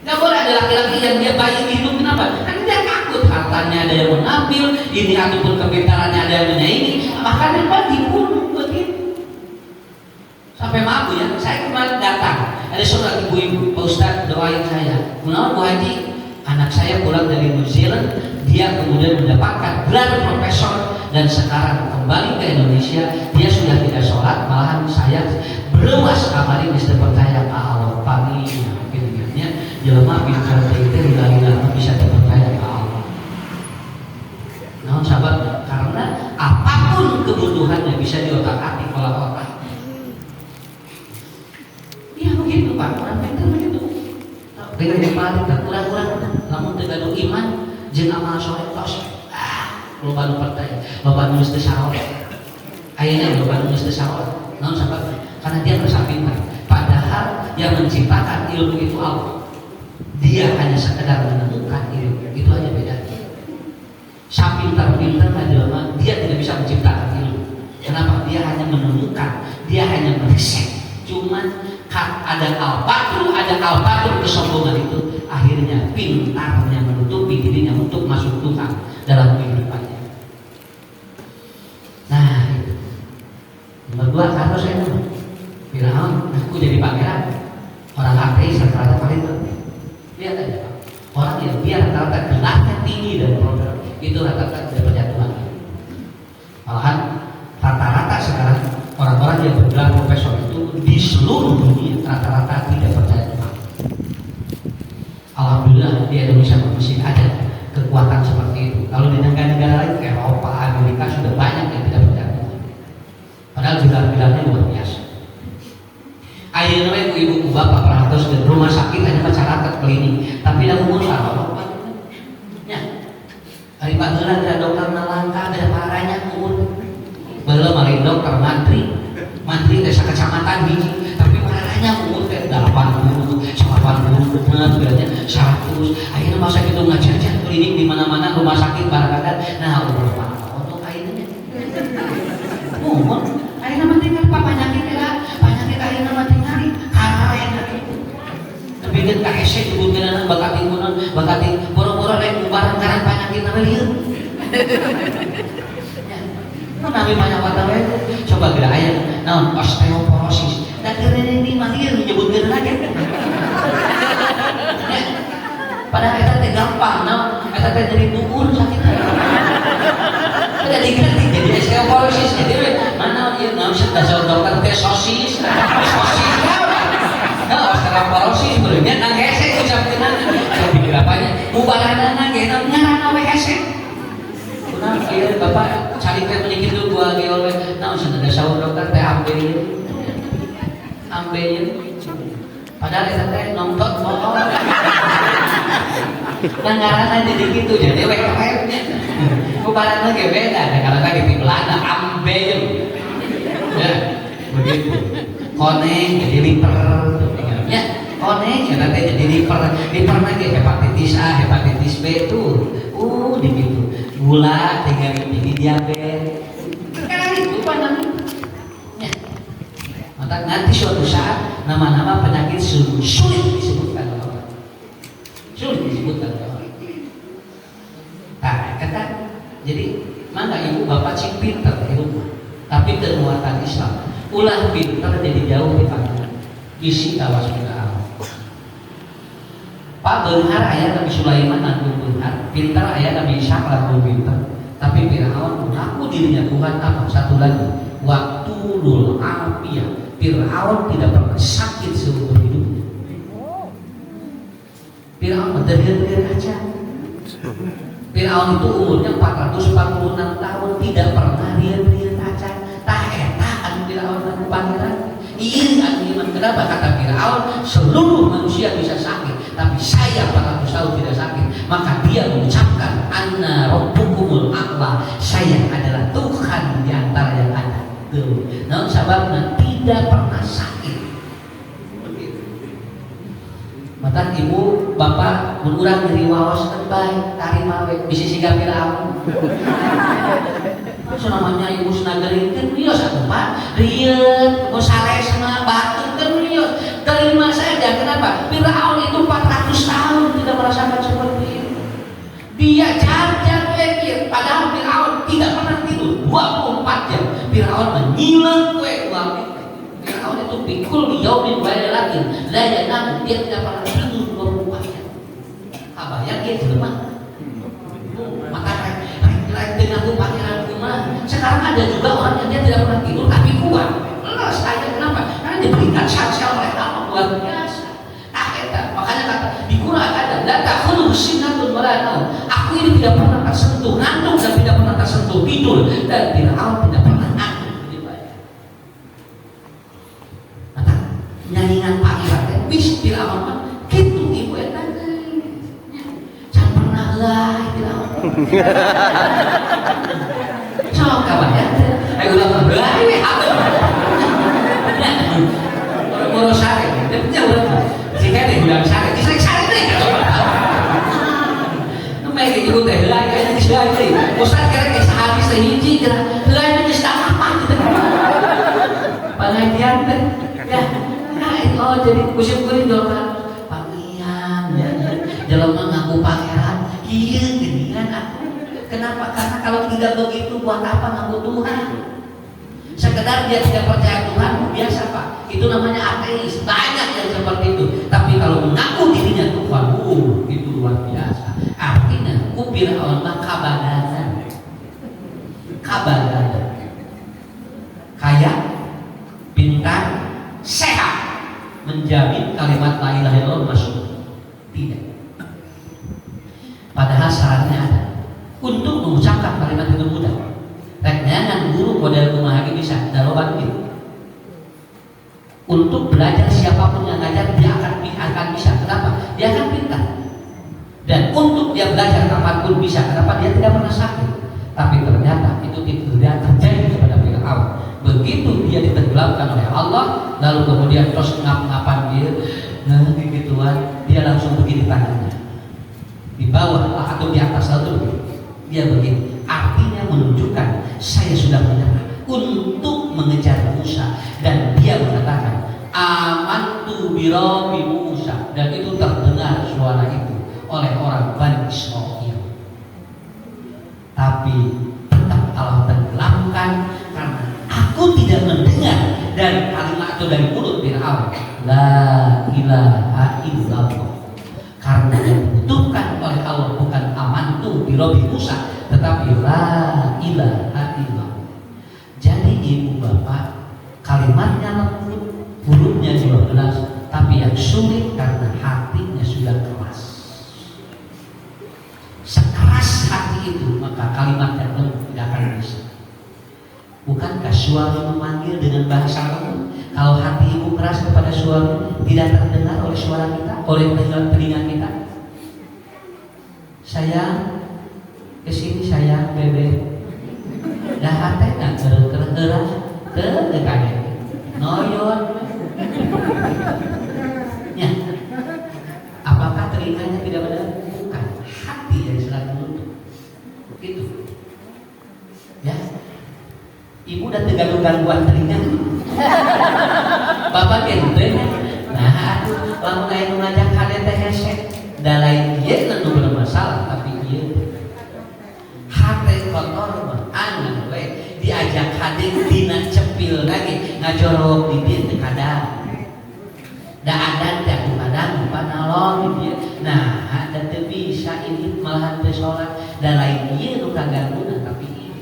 Gak boleh ada laki-laki yang dia bayi hidup. Kenapa? Karena dia takut hartanya ada yang mengambil, ini ataupun kepintarannya ada yang menyaingi. Makanya Pak dibunuh begitu. Sampai maaf ya, saya kemarin datang. Ada seorang ibu-ibu, Pak Ustadz doain saya. Menurut Bu Haji, anak saya pulang dari New Zealand, dia kemudian mendapatkan gelar profesor dan sekarang kembali ke Indonesia. Dia sudah tidak sholat, malahan saya beruas kamari mesti percaya ke Allah. Pagi akhirnya jelema pintar teh hilang bisa percaya ke Allah. Nah, sahabat, karena apapun kebutuhannya bisa diotak-atik oleh otak. Ya begitu Pak, orang pintar begitu. Dengan yang paling terkurang-kurang, namun tergantung iman, jeung amal soleh tos. Loba nu percaya, loba nu geus teu salat. Ayeuna loba nu geus teu salat. Naon sahabat? Karena dia merasa pintar. Padahal yang menciptakan ilmu itu Allah. Dia hanya sekedar menemukan ilmu. Itu aja bedanya. Sapintar-pintar adalah dia tidak bisa menciptakan ilmu. Kenapa? Dia hanya menemukan, dia hanya meriset. Cuman ada al-batul kesombongan itu akhirnya pintarnya menutupi dirinya untuk masuk Tuhan dalam kehidupannya. Nah, nomor 2 harus saya Firaun, aku jadi pangeran. Orang ateis rata-rata paling lihat aja Pak. Orang yang dia rata-rata gelarnya tinggi dan program itu rata-rata tidak percaya Tuhan. Malahan rata-rata sekarang orang-orang yang bergelar profesor itu di seluruh dunia rata-rata tidak percaya Tuhan. Alhamdulillah di Indonesia masih ada kekuatan seperti itu. Kalau di negara-negara lain Eropa, Amerika sudah banyak yang tidak percaya Tuhan. Padahal gelar-gelarnya luar biasa. Ayeuna ibu bapak pernah terus ke rumah sakit hanya masyarakat klinik, tapi dah umur salah. Ya, hari panggilan ada dokter nalangka ada parahnya umur. Belum ada dokter mantri desa kecamatan biji, tapi parahnya umur teh 80, 90, bilangnya 100. Ayeuna masa gitu ngajar-ngajar klinik di mana-mana rumah sakit barangkali. Nah, umur berapa untuk ayeuna? Umur ayeuna mah tinggal penyakit ayeuna mah tinggal karena tapi kan kahese disebutkeun bakati kunon bakati boro-boro rek barang karang penyakit na lieu. Nabi banyak kata we coba geura aya naon osteoporosis. Da keureun ini mah ieu nyebutkeun lagi. Padahal eta teh gampang naon eta teh jadi tukur sakit. sudah jauh dokter teh sosis nah sekarang porosis sebenarnya nang hese ucap kenal kalau pikir apanya mubarana nang geuna ngarana we hese kunaon ieu bapak cari teh menyikit dulu gua ge oleh naon sudah jauh dokter teh ambe padahal eta teh nonton motor nang ngarana jadi gitu jadi WKM nya mubarana ge beda kalau tadi di Belanda ambe ya begitu koneng jadi liver ya koneng ya nanti jadi liver lagi hepatitis A hepatitis B tuh gitu gula tinggal jadi diabetes sekarang itu pandangan ya maka nanti suatu saat nama-nama penyakit sulit disebutkan orang nah kata jadi maka ibu bapak cing pinter di rumah tapi kemuatan Islam ulah pinter jadi jauh di panggilan isi awas Fir'aun Pak Beunghar aya Nabi Sulaiman lagu Beunghar pinter aya Nabi Ishak lagu pinter tapi Fir'aun mengaku dirinya Tuhan apa satu lagi waktu lul afiyah Fir'aun tidak pernah sakit seumur hidupnya Fir'aun berdiri aja Fir'aun itu umurnya 446 tahun tidak pernah rian aja Fir'aun dan pangeran kenapa kata Fir'aun seluruh manusia bisa sakit tapi saya 400 tahun tidak sakit maka dia mengucapkan anna rabbukumul a'la saya adalah Tuhan di antara yang ada nah sababna tidak pernah sakit maka ibu bapak urang nyeri waos kan baik tarima we bisi siga Fir'aun so namanya ibu senagari kan rios atau pak riet mau sare sama batu kan rios terima saja kenapa Fir'aun itu 400 tahun tidak merasakan seperti itu dia jajan pikir padahal Fir'aun tidak pernah tidur 24 jam Fir'aun menyilang kue Fir'aun itu pikul di yaumin lagi layanan dia tidak pernah tidur 24 jam kabayang dia jelema maka dengan pangeran rumah sekarang ada juga orang yang dia tidak pernah tidur tapi kuat saya kenapa? Karena diberikan sel-sel oleh Allah luar biasa makanya kata di Quran ada la ta'khudhuhu sinatun wa la naum aku ini tidak pernah tersentuh ngantuk dan tidak pernah tersentuh tidur dan Fir'aun tidak pernah ngantuk maka nyanyian pangeran wis Fir'aun mah kitu ibu eta jangan pernah lah Fir'aun sok kabarnya ayo ulang belai urus sare dia udah jika dia bilang sare disek sare deh namanya kayak gitu teh helai kayaknya disek deh ustaz kira kayak sehari sehiji kira helai itu setengah apa gitu pengajian teh ya oh jadi musim kuring doang pangian jelema ngaku pangeran iya ginian aku kenapa? Karena kalau tidak begitu buat apa ngaku Tuhan? Sekedar dia tidak percaya Tuhan biasa pak. Itu namanya ateis. Banyak yang seperti itu. Tapi kalau mengaku dirinya Tuhan, itu luar biasa. Artinya Fir'aun mah kabadanan. Kaya, pintar, sehat, menjamin kalimat la ilaha illallah masuk. Tidak. Padahal syaratnya ada. Untuk mengucapkan kalimat itu mudah. Teknya guru model rumah lagi bisa, dalam gitu. Untuk belajar siapapun yang ngajar dia akan bisa. Kenapa? Dia akan pintar. Dan untuk dia belajar kapanpun bisa. Kenapa? Dia tidak pernah sakit. Tapi ternyata itu tidak terjadi kepada Fir'aun. Begitu dia ditenggelamkan oleh Allah, lalu kemudian terus ngap-ngapan dia, gituan, dia langsung begini tangannya. Di bawah atau di atas lalu dia begini. Artinya menunjukkan saya sudah menyerah untuk mengejar Musa dan dia mengatakan amantu birabbi Musa dan itu terdengar suara itu oleh orang Bani Israil. Tapi tetap Allah tenggelamkan karena aku tidak mendengar dari kalimat atau dari mulut Fir'aun la ilaha illallah. Karena yang dibutuhkan oleh Allah bukan amantu birabbi Musa tetapi la ilaha illallah. Jadi ibu bapak kata-kata, kalimat yang lembut, tidak akan bisa. Bukankah suami memanggil dengan bahasa lembut? Kalau hati ibu keras kepada suami, tidak terdengar oleh suara kita, oleh telinga kita. Sayang, kesini sayang, bebe. Dah hati nggak keras, terdekat, noyon. Ya, apakah telinganya tidak benar? Bukan, hati yang sedang menuntut. Gitu. Ya, ibu udah terganggu-gangguan telinga. Bapak ente, nah, lamun aya ngajak hade teh hese, da lain ieu nu bermasalah, tapi ieu hate kotor mah anu we diajak hade dina cepil lagi ngajorok di dieu teh kadang. Da adan teh kadang lupa nalong di dieu. Nah, ada teu bisa ini malahan teu salat, da lain ieu nu kaganguna tapi ieu.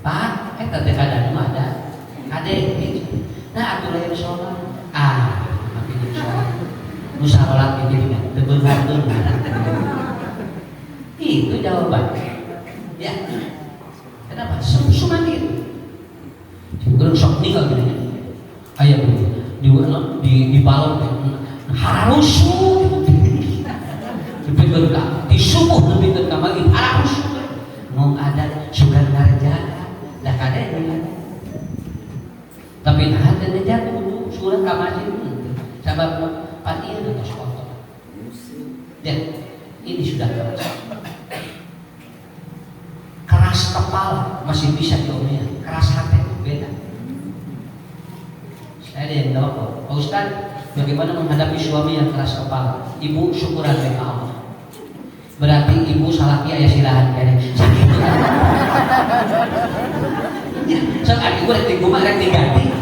Pak, eta teh kadang mah ada hade gitu. Nah, aku lahir sholat. Makin sholat. Musyawarah ini dengan tebengan. Itu jawabannya. Ya. Kenapa? Suman itu. Kurang sok tinggal gini. Ayah di balon harus di subuh lebih ke kamar harus mau ada sudah ngarjakan. Dah kada ini. Tapi ada nejat dulu surat kamasih sabab patir atau kotor. Dan ini sudah keras. Keras kepala masih bisa diomel, keras hati itu beda. Saya ada yang tahu, Pak Ustaz, bagaimana menghadapi suami yang keras kepala? Ibu syukuran kepada Allah. Berarti ibu salah ayah silahan kene. Sakit. Ya, soalnya ibu rek mah rek diganti.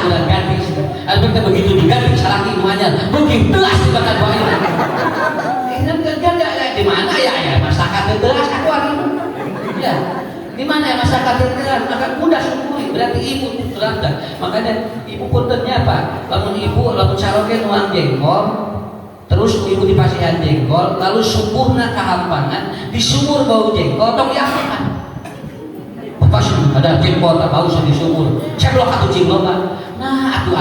Udah ganti. Alberta begitu diganti salah ibunya. Begitu asli bakal bae. Ini kerja di mana ya masyarakat teras aku hari ini. Ya. Di mana ya masyarakat teras akan mudah syukuri. Berarti ibu terlambat. Makanya ibu puntennya apa? Lamun ibu lamun saroke nuang jengkol, terus ibu dipasihan jengkol, lalu subuhna kahampangan, di sumur bau jengkol tong diapakan? Pasti ada jengkol tak bau di sumur. Saya belum atuh jengkol Pak. Nah, atuh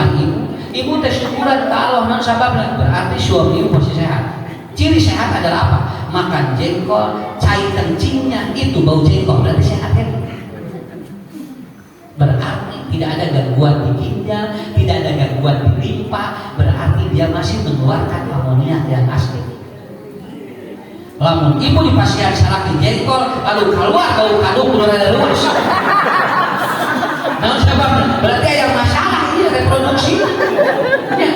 ibu teh syukuran ka Allah nan sababna berarti suami ibu pasti sehat. Ciri sehat adalah apa? Makan jengkol, cai kencingnya itu bau jengkol berarti sehat kan? Berarti tidak ada gangguan di ginjal, tidak ada gangguan di limpa, berarti dia masih mengeluarkan amonia yang asli. Lamun ibu di pasian salak di jengkol lalu keluar bau kadung keluar dari luas. Nah, sebab berarti ada masalah ini reproduksi. Ya,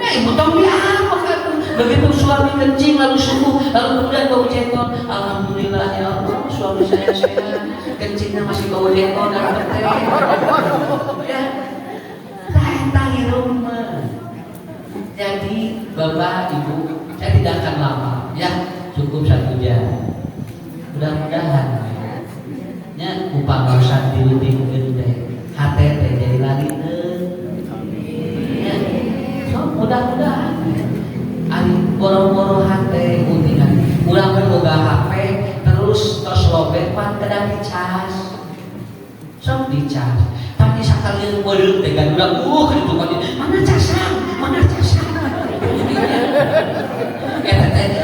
nah ibu tahu dia apa kan? Begitu suami kencing lalu subuh lalu kemudian bau jengkol. Alhamdulillah ya Allah, suami saya sehat. Kencingnya masih bau jengkol dan petai. Ya, tahi rumah. Jadi bapak ibu, saya tidak akan lama. Ya. Cukup 1 jam. Mudah-mudahan nya upama usah diuting-uting teh hate teh jadi lagi ya. So mudah-mudahan ari boro-boro hate utingan ulang boga HP terus lobet pan kada dicas. Sok dicas. Tapi sakalian bodeu teh kan udah kitu kan mana casang?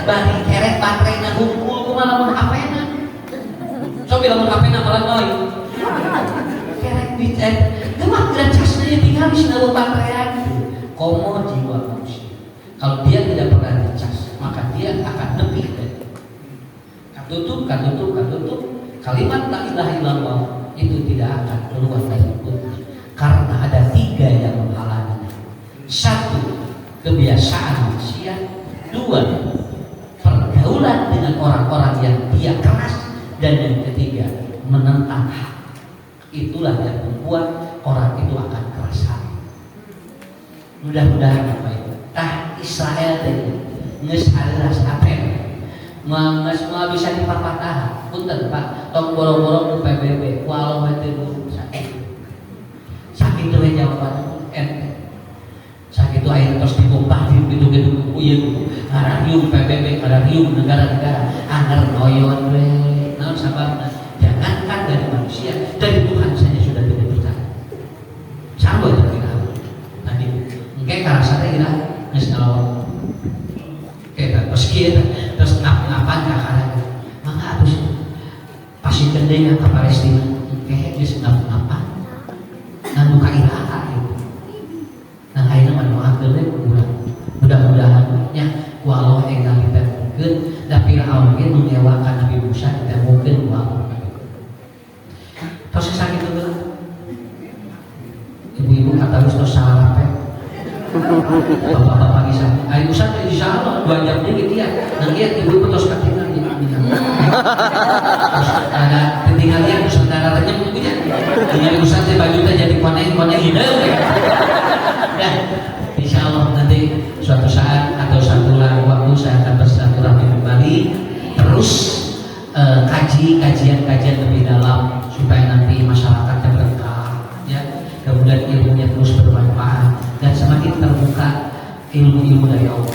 Bari kerek baterainya hukum kumaha lamun HP-na. Sok lamun HP-na malah noy. Kerek dicek, gemak gerak casnya tinggal di sana baterai. Komo jiwa manusia. Kalau dia tidak pernah dicas, maka dia akan lebih dari. Katutup. Kalimat la ilaha illallah itu tidak akan keluar dari mulutnya. Karena ada 3 yang menghalanginya. 1, kebiasaan manusia. 2, pergaulan dengan orang-orang yang dia keras. Dan yang ketiga, menentang hak. Itulah yang membuat orang itu akan keras hati. Mudah-mudahan apa itu? Israel tadi nges adalah apa? Nges mau bisa dipatah. Punten Pak, tong boro-boro ke PBB, walau itu sakit itu jawaban ente. Sakit itu air terus dibongkar gitu uyun ngarang riung PBB, pada riung negara-negara, agar noyon we, naon sababna. Jangankan dari manusia, dari Tuhan saja sudah tidak percaya. Sama itu kita. Tadi, mungkin karasanya kita nggak kalau kita terus kita terus ngapain kakak? Maka harus pasti kendenya ke Palestina, kayak dia ngapa? Nah buka ilaha gitu. Nah akhirnya mendoakan mudah-mudahan ya walau enggal kita mungkin tapi Firaun itu menyewakan Nabi Musa kita mungkin walau terus sakit itu ibu-ibu kata Ustaz salah apa bapak-bapak kisah ayo Ustaz insya Allah 2 jam ini gitu ya nanti ya ibu-ibu terus ketinggalan terus ada ketinggalan saudara renyem punya dengan Ustaz baju jadi koneng-koneng hidung nah insya Allah nanti suatu saat atau satu waktu saya akan bersilaturahmi kembali terus kajian-kajian lebih dalam supaya nanti masyarakatnya berkah ya kemudian ilmunya terus bermanfaat dan semakin terbuka ilmu-ilmu dari Allah